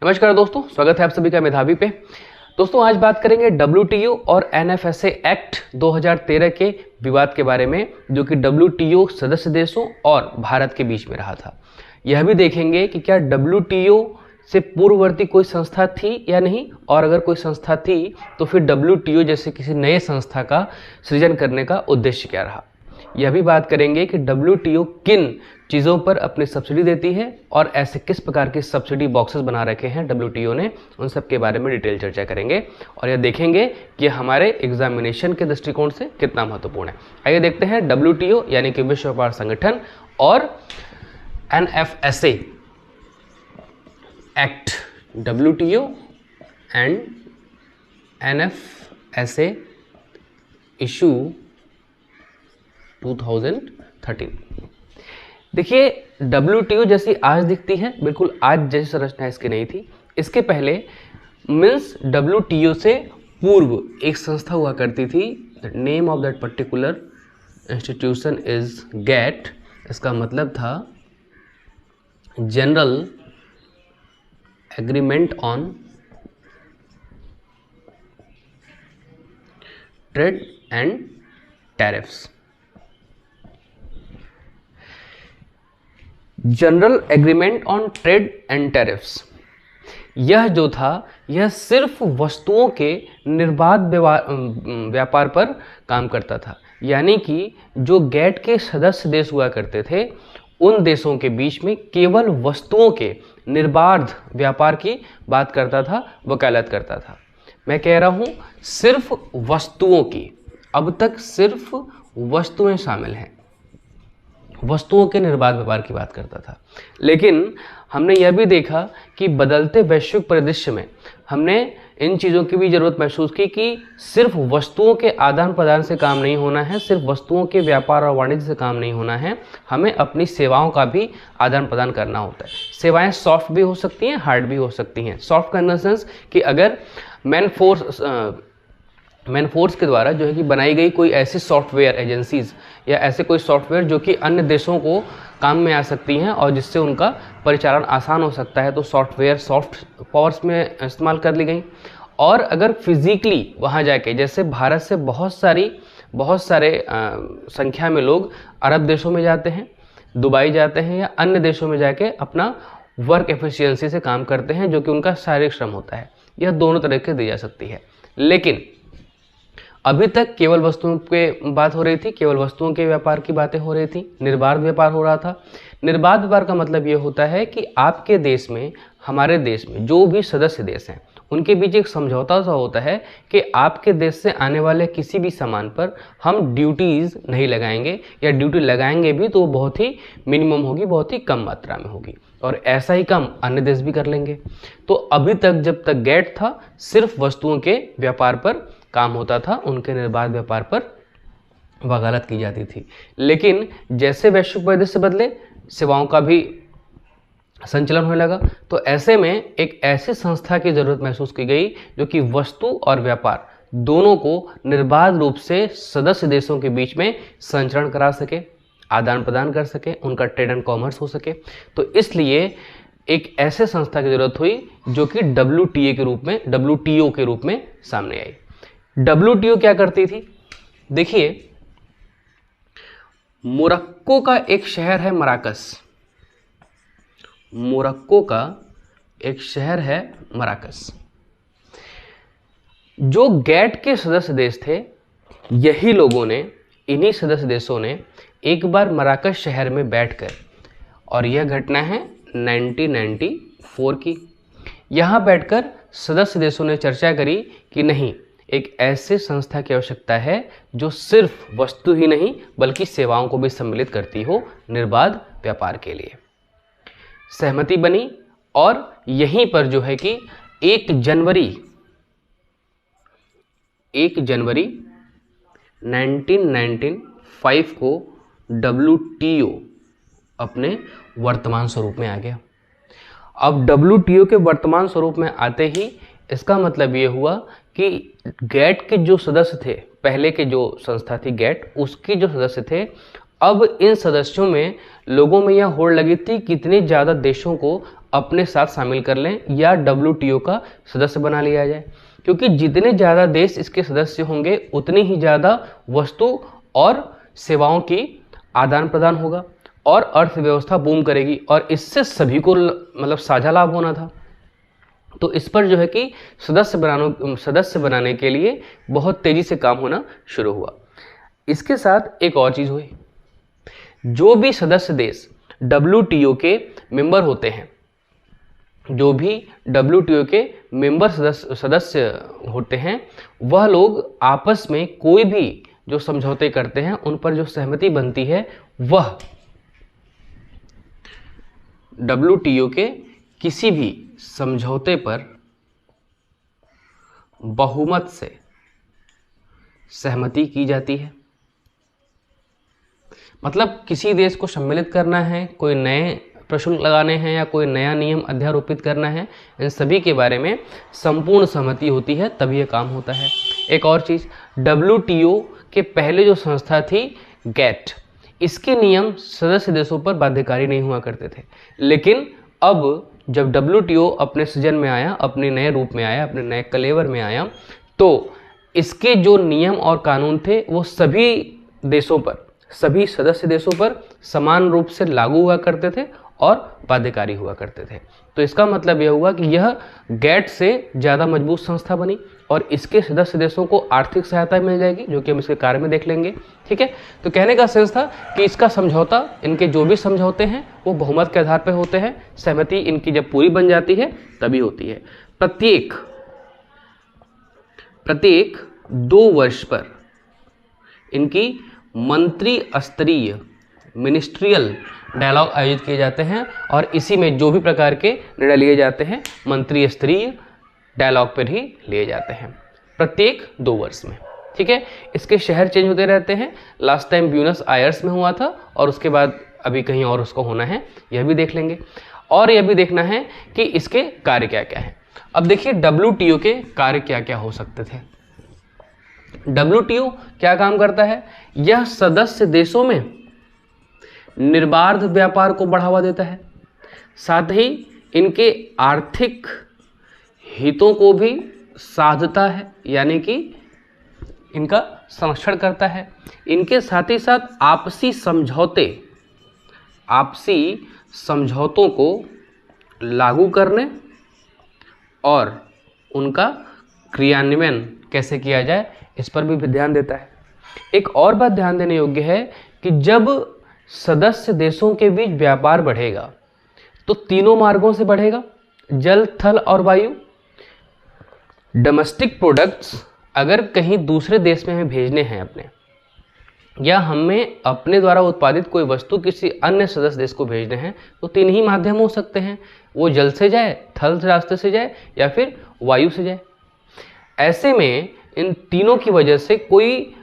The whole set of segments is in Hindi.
नमस्कार दोस्तों, स्वागत है आप सभी का मेधावी पे। दोस्तों आज बात करेंगे WTO और NFSA एक्ट 2013 के विवाद के बारे में, जो कि WTO सदस्य देशों और भारत के बीच में रहा था। यह भी देखेंगे कि क्या WTO से पूर्ववर्ती कोई संस्था थी या नहीं, और अगर कोई संस्था थी तो फिर WTO जैसे किसी नए संस्था का सृजन करने का उद्देश्य क्या रहा। यह भी बात करेंगे कि WTO किन चीज़ों पर अपनी सब्सिडी देती है और ऐसे किस प्रकार के सब्सिडी बॉक्सेस बना रखे हैं WTO ने, उन सब के बारे में डिटेल चर्चा करेंगे और यह देखेंगे कि हमारे एग्जामिनेशन के दृष्टिकोण से कितना महत्वपूर्ण है। आइए देखते हैं WTO यानी कि विश्व व्यापार संगठन और NFSA act, WTO and NFSA issue 2013। देखिए, WTO जैसी आज दिखती है, बिल्कुल आज जैसी संरचना इसकी नहीं थी। इसके पहले मीन्स WTO से पूर्व एक संस्था हुआ करती थी। The name of that particular institution is GATT। इसका मतलब था general agreement on trade and tariffs. General agreement on trade and tariffs, यह जो था यह सिर्फ वस्तुओं के निर्बाध व्यापार पर काम करता था। यानी कि जो GATT के सदस्य देश हुआ करते थे, उन देशों के बीच में केवल वस्तुओं के निर्बाध व्यापार की बात करता था, वकालत करता था। मैं कह रहा हूँ सिर्फ वस्तुओं की, अब तक सिर्फ वस्तुएं शामिल हैं, वस्तुओं के निर्बाध व्यापार की बात करता था। लेकिन हमने यह भी देखा कि बदलते वैश्विक परिदृश्य में हमने इन चीज़ों की भी ज़रूरत महसूस की कि सिर्फ वस्तुओं के आदान प्रदान से काम नहीं होना है, सिर्फ वस्तुओं के व्यापार और वाणिज्य से काम नहीं होना है, हमें अपनी सेवाओं का भी आदान प्रदान करना होता है। सेवाएं सॉफ्ट भी हो सकती हैं, हार्ड भी हो सकती हैं। सॉफ्ट का इन द सेंस कि अगर मैन फोर्स के द्वारा जो है कि बनाई गई कोई ऐसी सॉफ्टवेयर एजेंसीज या ऐसे कोई सॉफ्टवेयर जो कि अन्य देशों को काम में आ सकती हैं और जिससे उनका परिचालन आसान हो सकता है, तो सॉफ्टवेयर सॉफ्ट पावर्स में इस्तेमाल कर ली गई। और अगर फिजिकली वहाँ जाके, जैसे भारत से बहुत सारे संख्या में लोग अरब देशों में जाते हैं, दुबई जाते हैं या अन्य देशों में जाके अपना वर्क एफिशिएंसी से काम करते हैं, जो कि उनका शारीरिक श्रम होता है। यह दोनों तरह से दी जा सकती है। लेकिन अभी तक केवल वस्तुओं पे बात हो रही थी, केवल वस्तुओं के व्यापार की बातें हो रही थी, निर्बाध व्यापार हो रहा था। निर्बाध व्यापार का मतलब ये होता है कि आपके देश में, हमारे देश में जो भी सदस्य देश हैं, उनके बीच एक समझौता सा होता है कि आपके देश से आने वाले किसी भी सामान पर हम ड्यूटीज़ नहीं लगाएंगे, या ड्यूटी लगाएंगे भी तो बहुत ही मिनिमम होगी, बहुत ही कम मात्रा में होगी, और ऐसा ही काम अन्य देश भी कर लेंगे। तो अभी तक जब तक GATT था, सिर्फ वस्तुओं के व्यापार पर काम होता था, उनके निर्बाध व्यापार पर वकालत की जाती थी। लेकिन जैसे वैश्विक परिदृश्य बदले, सेवाओं का भी संचलन होने लगा, तो ऐसे में एक ऐसी संस्था की जरूरत महसूस की गई जो कि वस्तु और व्यापार दोनों को निर्बाध रूप से सदस्य देशों के बीच में संचरण करा सके, आदान प्रदान कर सके, उनका ट्रेड एंड कॉमर्स हो सके। तो इसलिए एक ऐसे संस्था की जरूरत हुई जो कि WTO के रूप में सामने आई। WTO क्या करती थी? देखिए, मोरक्को का एक शहर है मराकस। मोरक्को का एक शहर है मराकस। जो GATT के सदस्य देश थे, यही लोगों ने, इन्हीं सदस्य देशों ने एक बार मराकस शहर में बैठकर, और यह घटना है 1994 की, यहाँ बैठकर सदस्य देशों ने चर्चा करी कि नहीं, एक ऐसे संस्था की आवश्यकता है जो सिर्फ वस्तु ही नहीं बल्कि सेवाओं को भी सम्मिलित करती हो निर्बाध व्यापार के लिए। सहमति बनी और यहीं पर जो है कि 1 जनवरी 1995 को WTO अपने वर्तमान स्वरूप में आ गया। अब WTO के वर्तमान स्वरूप में आते ही इसका मतलब ये हुआ कि GATT के जो सदस्य थे, पहले के जो संस्था थी GATT, उसके जो सदस्य थे, अब इन सदस्यों में लोगों में यह होड़ लगी थी कितने ज़्यादा देशों को अपने साथ शामिल कर लें या WTO का सदस्य बना लिया जाए, क्योंकि जितने ज़्यादा देश इसके सदस्य होंगे उतनी ही ज़्यादा वस्तु और सेवाओं की आदान प्रदान होगा और अर्थव्यवस्था बूम करेगी और इससे सभी को मतलब साझा लाभ होना था। तो इस पर जो है कि सदस्य बनाने के लिए बहुत तेज़ी से काम होना शुरू हुआ। इसके साथ एक और चीज़ हुई, जो भी सदस्य देश WTO के मेंबर होते हैं, जो भी WTO के मेंबर सदस्य होते हैं, वह लोग आपस में कोई भी जो समझौते करते हैं उन पर जो सहमति बनती है वह WTO के किसी भी समझौते पर बहुमत से सहमति की जाती है। मतलब किसी देश को सम्मिलित करना है, कोई नए प्रशुल्क लगाने हैं या कोई नया नियम अध्यारोपित करना है, इन सभी के बारे में संपूर्ण सहमति होती है, तभी यह काम होता है। एक और चीज़, WTO के पहले जो संस्था थी GATT, इसके नियम सदस्य देशों पर बाध्यकारी नहीं हुआ करते थे, लेकिन अब जब WTO अपने सृजन में आया, अपने नए रूप में आया, अपने नए कलेवर में आया, तो इसके जो नियम और कानून थे वो सभी देशों पर, सभी सदस्य देशों पर समान रूप से लागू हुआ करते थे और बाध्यकारी हुआ करते थे। तो इसका मतलब यह हुआ कि यह GATT से ज़्यादा मजबूत संस्था बनी और इसके सदस्य देशों को आर्थिक सहायता मिल जाएगी, जो कि हम इसके कार्य में देख लेंगे। ठीक है, तो कहने का सेंस था कि इसका समझौता, इनके जो भी समझौते हैं वो बहुमत के आधार पर होते हैं, सहमति इनकी जब पूरी बन जाती है तभी होती है। प्रत्येक 2 वर्ष पर इनकी मंत्री स्तरीय मिनिस्ट्रियल डायलॉग आयोजित किए जाते हैं और इसी में जो भी प्रकार के निर्णय लिए जाते हैं मंत्री स्तरीय डायलॉग पर ही लिए जाते हैं, प्रत्येक 2 वर्ष में। ठीक है, इसके शहर चेंज होते रहते हैं। लास्ट टाइम ब्यूनस आयर्स में हुआ था और उसके बाद अभी कहीं और उसको होना है, यह भी देख लेंगे। और यह भी देखना है कि इसके कार्य क्या क्या हैं। अब देखिए WTO के कार्य क्या क्या हो सकते थे। WTO क्या काम करता है? यह सदस्य देशों में निर्बाध व्यापार को बढ़ावा देता है, साथ ही इनके आर्थिक हितों को भी साधता है, यानी कि इनका संरक्षण करता है। इनके साथ ही साथ आपसी समझौतों को लागू करने और उनका क्रियान्वयन कैसे किया जाए, इस पर भी ध्यान देता है। एक और बात ध्यान देने योग्य है कि जब सदस्य देशों के बीच व्यापार बढ़ेगा तो तीनों मार्गों से बढ़ेगा, जल, थल और वायु। डोमेस्टिक प्रोडक्ट्स अगर कहीं दूसरे देश में हमें भेजने हैं अपने, या हमें अपने द्वारा उत्पादित कोई वस्तु किसी अन्य सदस्य देश को भेजने हैं, तो 3 ही माध्यम हो सकते हैं, वो जल से जाए, थल रास्ते से जाए या फिर वायु से जाए। ऐसे में इन तीनों की वजह से कोई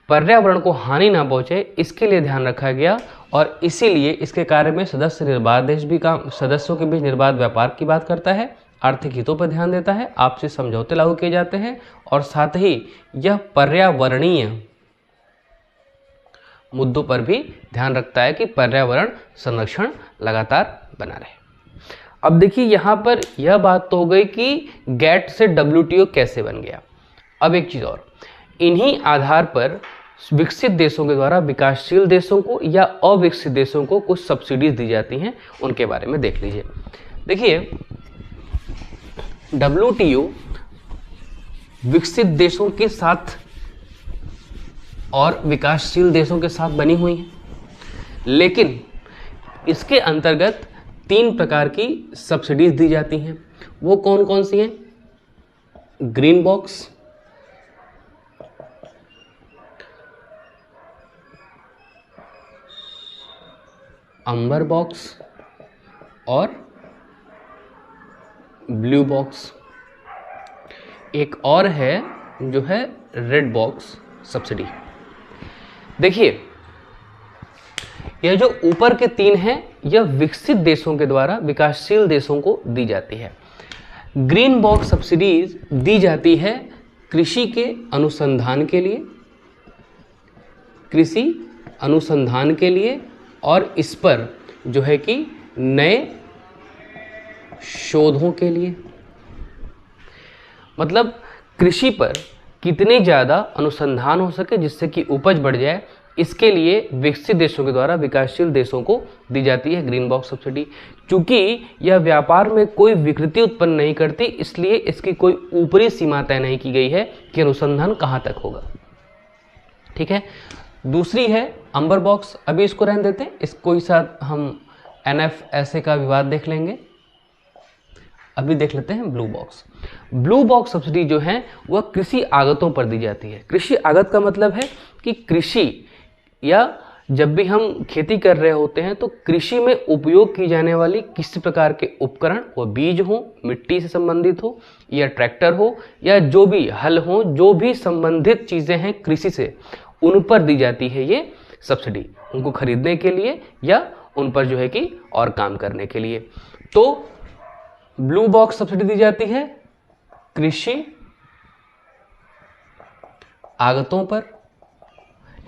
पर्यावरण को हानि ना पहुंचे, इसके लिए ध्यान रखा गया और इसीलिए इसके कार्य में सदस्यों के बीच निर्बाध व्यापार की बात करता है, आर्थिक हितों पर ध्यान देता है, आपसी समझौते लागू किए जाते हैं और साथ ही यह पर्यावरणीय मुद्दों पर भी ध्यान रखता है कि पर्यावरण संरक्षण लगातार बना रहे। अब देखिए यहाँ पर यह बात तो हो गई कि GATT से WTO कैसे बन गया। अब एक चीज़ और, इन्हीं आधार पर विकसित देशों के द्वारा विकासशील देशों को या अविकसित देशों को कुछ सब्सिडीज दी जाती हैं, उनके बारे में देख लीजिए। देखिए WTO विकसित देशों के साथ और विकासशील देशों के साथ बनी हुई है, लेकिन इसके अंतर्गत 3 प्रकार की सब्सिडीज दी जाती हैं। वो कौन कौन सी हैं? ग्रीन बॉक्स, अंबर बॉक्स और ब्लू बॉक्स। एक और है जो है रेड बॉक्स सब्सिडी। देखिए यह जो ऊपर के 3 हैं, यह विकसित देशों के द्वारा विकासशील देशों को दी जाती है। ग्रीन बॉक्स सब्सिडीज दी जाती है कृषि के अनुसंधान के लिए, और इस पर जो है कि नए शोधों के लिए, मतलब कृषि पर कितने ज़्यादा अनुसंधान हो सके जिससे कि उपज बढ़ जाए, इसके लिए विकसित देशों के द्वारा विकासशील देशों को दी जाती है ग्रीन बॉक्स सब्सिडी। चूंकि यह व्यापार में कोई विकृति उत्पन्न नहीं करती, इसलिए इसकी कोई ऊपरी सीमा तय नहीं की गई है कि अनुसंधान कहाँ तक होगा। ठीक है, दूसरी है अंबर बॉक्स। अभी इसको रहने देते हैं, इसको ही साथ हम NFSA का विवाद देख लेंगे। अभी देख लेते हैं blue box. Blue box subsidy जो है वह कृषि आगतों पर दी जाती है। कृषि आगत का मतलब है कि कृषि या जब भी हम खेती कर रहे होते हैं तो कृषि में उपयोग की जाने वाली किसी प्रकार के उपकरण, वो बीज हो, मिट्टी से संबंधित हो, या ट्रैक्टर हो, या जो भी हल हो, जो भी संबंधित चीज़ें हैं कृषि से, उन पर दी जाती है ये सब्सिडी, उनको खरीदने के लिए या उन पर जो है कि और काम करने के लिए। तो ब्लू बॉक्स सब्सिडी दी जाती है कृषि आगतों पर,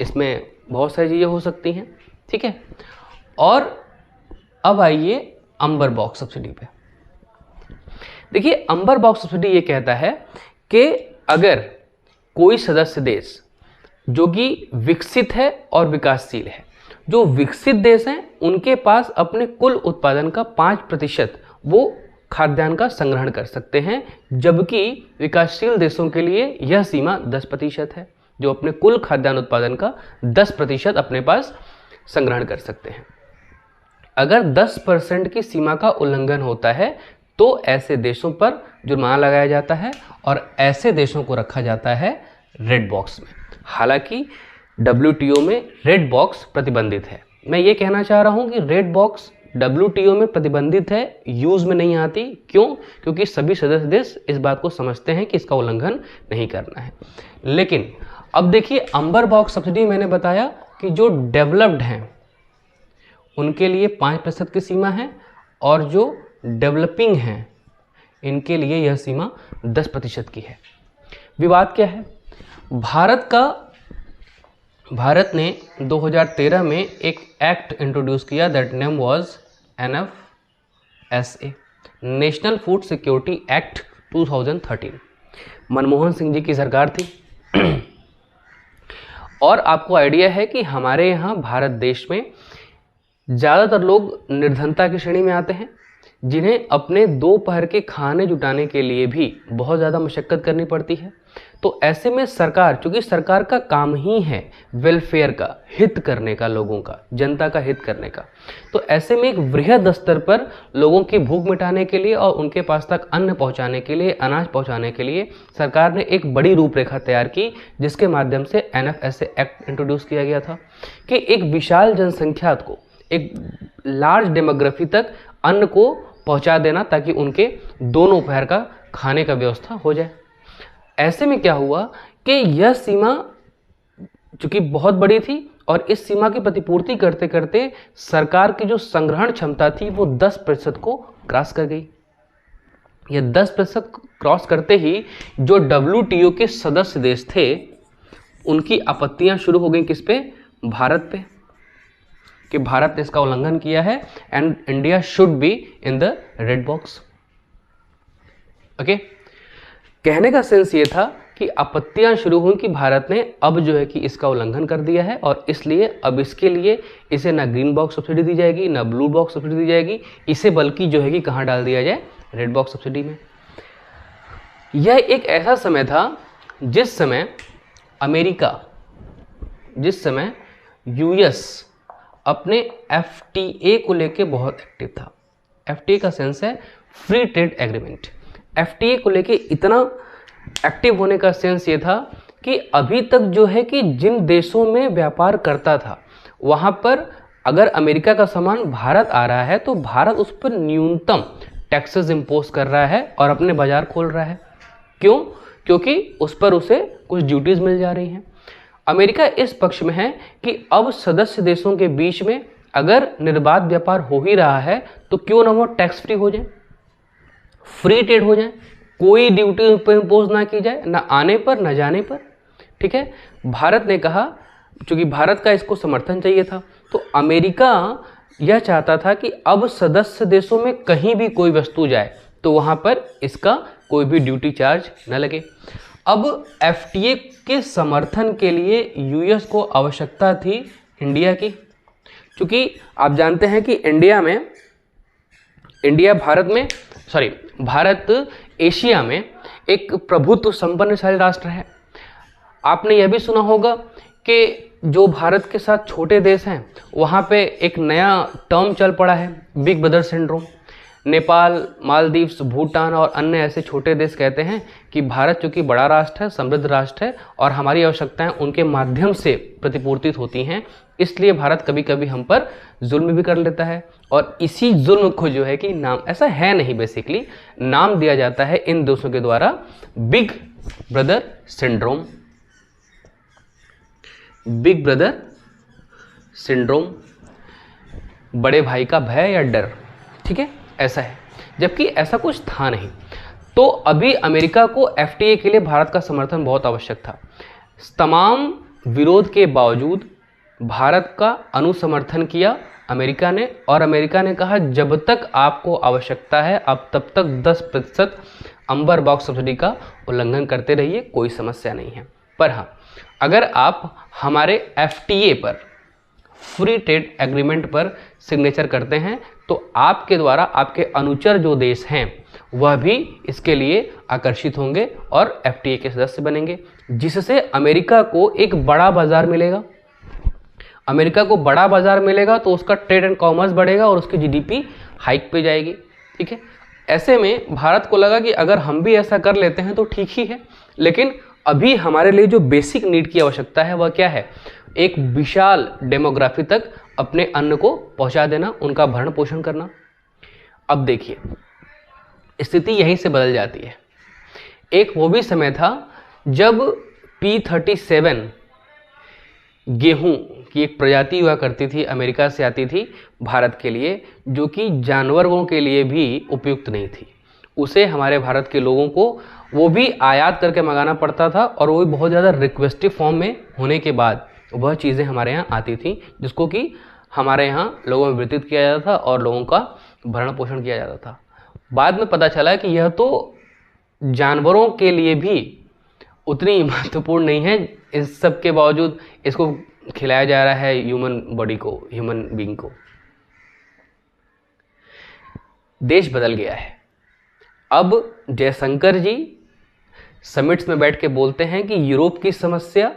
इसमें बहुत सारी चीज़ें हो सकती हैं। ठीक है, और अब आइए अंबर बॉक्स सब्सिडी पे। देखिए, अंबर बॉक्स सब्सिडी ये कहता है कि अगर कोई सदस्य देश जो कि विकसित है और विकासशील है, जो विकसित देश हैं उनके पास अपने कुल उत्पादन का 5% वो खाद्यान्न का संग्रहण कर सकते हैं, जबकि विकासशील देशों के लिए यह सीमा 10% है, जो अपने कुल खाद्यान्न उत्पादन का 10% अपने पास संग्रहण कर सकते हैं। अगर 10% की सीमा का उल्लंघन होता है तो ऐसे देशों पर जुर्माना लगाया जाता है और ऐसे देशों को रखा जाता है रेड बॉक्स में। हालांकि WTO में रेड बॉक्स प्रतिबंधित है। मैं ये कहना चाह रहा हूँ कि रेड बॉक्स WTO में प्रतिबंधित है, यूज़ में नहीं आती। क्यों? क्योंकि सभी सदस्य देश इस बात को समझते हैं कि इसका उल्लंघन नहीं करना है। लेकिन अब देखिए, अंबर बॉक्स सब्सिडी मैंने बताया कि जो डेवलप्ड हैं उनके लिए 5% की सीमा है, और जो डेवलपिंग हैं इनके लिए यह सीमा 10% की है। विवाद क्या है? भारत ने 2013 में एक एक्ट इंट्रोड्यूस किया, that name was NFSA, national food security act 2013। Manmohan Singh ji की सरकार थी। और आपको आइडिया है कि हमारे यहाँ भारत देश में ज़्यादातर लोग निर्धनता की श्रेणी में आते हैं, जिन्हें अपने दोपहर के खाने जुटाने के लिए भी बहुत ज़्यादा मशक्क़त करनी पड़ती है। तो ऐसे में सरकार, चूँकि सरकार का काम ही है वेलफेयर का, हित करने का, लोगों का, जनता का हित करने का, तो ऐसे में एक वृहद स्तर पर लोगों की भूख मिटाने के लिए और उनके पास तक अन्न पहुंचाने के लिए, अनाज पहुंचाने के लिए सरकार ने एक बड़ी रूपरेखा तैयार की, जिसके माध्यम से NFSA एक्ट इंट्रोड्यूस किया गया था कि एक विशाल जनसंख्या को, एक लार्ज डेमोग्राफी तक अन्न को पहुंचा देना, ताकि उनके दोनों दोपहर का खाने का व्यवस्था हो जाए। ऐसे में क्या हुआ कि यह सीमा चूंकि बहुत बड़ी थी और इस सीमा की प्रतिपूर्ति करते करते सरकार की जो संग्रहण क्षमता थी वो 10% को क्रॉस कर गई। यह 10% क्रॉस करते ही जो WTO के सदस्य देश थे उनकी आपत्तियां शुरू हो गई। किस पे? भारत पे, कि भारत ने इसका उल्लंघन किया है and India should be in the red box. Okay, कहने का सेंस ये था कि आपत्तियां शुरू हुई कि भारत ने अब जो है कि इसका उल्लंघन कर दिया है, और इसलिए अब इसके लिए इसे ना ग्रीन बॉक्स सब्सिडी दी जाएगी, ना ब्लू बॉक्स सब्सिडी दी जाएगी, इसे बल्कि जो है कि कहाँ डाल दिया जाए? रेड बॉक्स सब्सिडी में। यह एक ऐसा समय था जिस समय अमेरिका, जिस समय US अपने FTA को लेके बहुत एक्टिव था। FTA का सेंस है फ्री ट्रेड एग्रीमेंट। FTA को लेके इतना एक्टिव होने का सेंस ये था कि अभी तक जो है कि जिन देशों में व्यापार करता था वहाँ पर अगर अमेरिका का सामान भारत आ रहा है तो भारत उस पर न्यूनतम टैक्सेस इम्पोज कर रहा है और अपने बाजार खोल रहा है। क्यों? क्योंकि उस पर उसे कुछ ड्यूटीज़ मिल जा रही हैं। अमेरिका इस पक्ष में है कि अब सदस्य देशों के बीच में अगर निर्बाध व्यापार हो ही रहा है तो क्यों ना वो टैक्स फ्री हो जाए, फ्री ट्रेड हो जाए, कोई ड्यूटी पर इम्पोज ना की जाए, ना आने पर ना जाने पर। ठीक है, भारत ने कहा, चूंकि भारत का इसको समर्थन चाहिए था, तो अमेरिका यह चाहता था कि अब सदस्य देशों में कहीं भी कोई वस्तु जाए तो वहाँ पर इसका कोई भी ड्यूटी चार्ज न लगे। अब एफटीए के समर्थन के लिए यूएस को आवश्यकता थी इंडिया की, क्योंकि आप जानते हैं कि भारत एशिया में एक प्रभुत्व संपन्नशाली राष्ट्र है। आपने यह भी सुना होगा कि जो भारत के साथ छोटे देश हैं वहाँ पे एक नया टर्म चल पड़ा है, big brother syndrome. Nepal, Maldives, Bhutan और अन्य ऐसे छोटे देश कहते हैं कि भारत चूँकि बड़ा राष्ट्र है, समृद्ध राष्ट्र है और हमारी आवश्यकताएं उनके माध्यम से प्रतिपूर्तित होती हैं, इसलिए भारत कभी कभी हम पर जुल्म भी कर लेता है। और इसी जुल्म को जो है कि नाम, ऐसा है नहीं, बेसिकली नाम दिया जाता है इन देशों के द्वारा big brother syndrome. Big brother syndrome, बड़े भाई का भय या डर, ठीक है, ऐसा है। जबकि ऐसा कुछ था नहीं। तो अभी अमेरिका को एफटीए के लिए भारत का समर्थन बहुत आवश्यक था। तमाम विरोध के बावजूद भारत का अनुसमर्थन किया अमेरिका ने, और अमेरिका ने कहा जब तक आपको आवश्यकता है आप तब तक 10% अंबर बॉक्स सब्सिडी का उल्लंघन करते रहिए, कोई समस्या नहीं है। पर हाँ, अगर आप हमारे एफटीए पर, फ्री ट्रेड एग्रीमेंट पर सिग्नेचर करते हैं तो आपके द्वारा आपके अनुचर जो देश हैं वह भी इसके लिए आकर्षित होंगे और एफटीए के सदस्य बनेंगे, जिससे अमेरिका को एक बड़ा बाजार मिलेगा। अमेरिका को बड़ा बाजार मिलेगा तो उसका ट्रेड एंड कॉमर्स बढ़ेगा और उसकी जीडीपी हाइक पे जाएगी, ठीक है। ऐसे में भारत को लगा कि अगर हम भी ऐसा कर लेते हैं तो ठीक ही है, लेकिन अभी हमारे लिए जो बेसिक नीड की आवश्यकता है वह क्या है? एक विशाल डेमोग्राफी तक अपने अन्न को पहुंचा देना, उनका भरण पोषण करना। अब देखिए, स्थिति यहीं से बदल जाती है। एक वो भी समय था जब P37 गेहूं की एक प्रजाति हुआ करती थी, अमेरिका से आती थी भारत के लिए, जो कि जानवरों के लिए भी उपयुक्त नहीं थी। उसे हमारे भारत के लोगों को वो भी आयात करके मंगाना पड़ता था, और वो भी बहुत ज़्यादा रिक्वेस्टिव फॉर्म में होने के बाद वह चीज़ें हमारे यहाँ आती थी, जिसको कि हमारे यहाँ लोगों में वितरित किया जाता था और लोगों का भरण पोषण किया जाता था। बाद में पता चला कि यह तो जानवरों के लिए भी उतनी महत्वपूर्ण नहीं है, इस सब के बावजूद इसको खिलाया जा रहा है ह्यूमन बॉडी को, ह्यूमन बीइंग को। देश बदल गया है। अब जयशंकर जी समिट्स में बैठ के बोलते हैं कि यूरोप की समस्या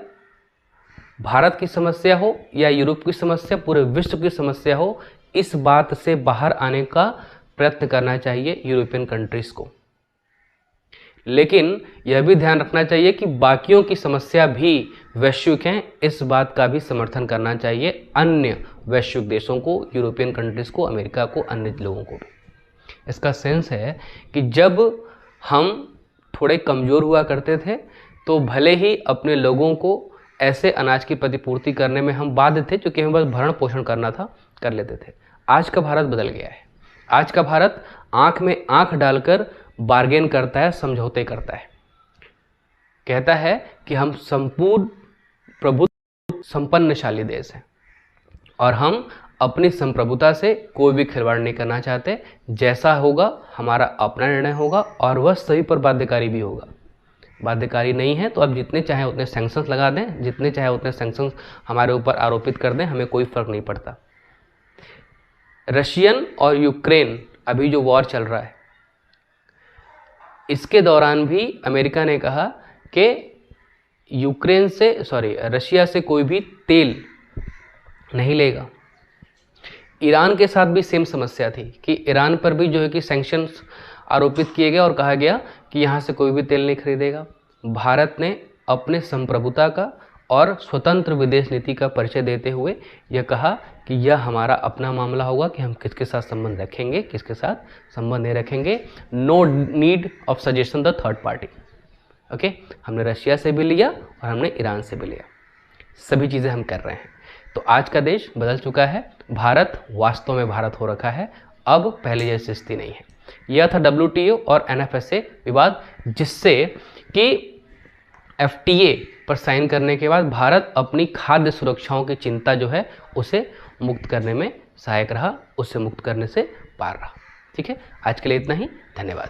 भारत की समस्या हो या यूरोप की समस्या पूरे विश्व की समस्या हो, इस बात से बाहर आने का प्रयत्न करना चाहिए यूरोपियन कंट्रीज को। लेकिन यह भी ध्यान रखना चाहिए कि बाकियों की समस्या भी वैश्विक हैं, इस बात का भी समर्थन करना चाहिए अन्य वैश्विक देशों को, यूरोपियन कंट्रीज को, अमेरिका को, अन्य लोगों को भी। इसका सेंस है कि जब हम थोड़े कमज़ोर हुआ करते थे तो भले ही अपने लोगों को ऐसे अनाज की प्रतिपूर्ति करने में हम बाध्य थे, क्योंकि हमें बस भरण पोषण करना था, कर लेते थे। आज का भारत बदल गया है। आज का भारत आंख में आंख डालकर बार्गेन करता है, समझौते करता है, कहता है कि हम संपूर्ण प्रभुत्व संपन्नशाली देश हैं और हम अपनी संप्रभुता से कोई भी खिलवाड़ नहीं करना चाहते। जैसा होगा हमारा अपना निर्णय होगा और वह सभी पर बाध्यकारी भी होगा। बाध्यकारी नहीं है तो अब जितने चाहे उतने सैंक्शंस लगा दें, जितने चाहे उतने सैंक्शंस हमारे ऊपर आरोपित कर दें, हमें कोई फर्क नहीं पड़ता। रशियन और यूक्रेन अभी जो वॉर चल रहा है, इसके दौरान भी अमेरिका ने कहा कि रशिया से कोई भी तेल नहीं लेगा। ईरान के साथ भी सेम समस्या थी कि ईरान पर भी जो है कि सैंक्शंस आरोपित किए गए और कहा गया कि यहाँ से कोई भी तेल नहीं खरीदेगा। भारत ने अपने संप्रभुता का और स्वतंत्र विदेश नीति का परिचय देते हुए यह कहा कि यह हमारा अपना मामला होगा कि हम किसके साथ संबंध रखेंगे, किसके साथ संबंध नहीं रखेंगे। No need of suggestion the third party. Okay, हमने रशिया से भी लिया और हमने ईरान से भी लिया, सभी चीज़ें हम कर रहे हैं। तो आज का देश बदल चुका है, भारत वास्तव में भारत हो रखा है, अब पहले जैसी स्थिति नहीं है। यह था WTO और NFSA विवाद, जिससे कि FTA पर साइन करने के बाद भारत अपनी खाद्य सुरक्षाओं की चिंता जो है उसे मुक्त करने में सहायक रहा, उससे मुक्त करने से पार रहा। ठीक है, आज के लिए इतना ही, धन्यवाद।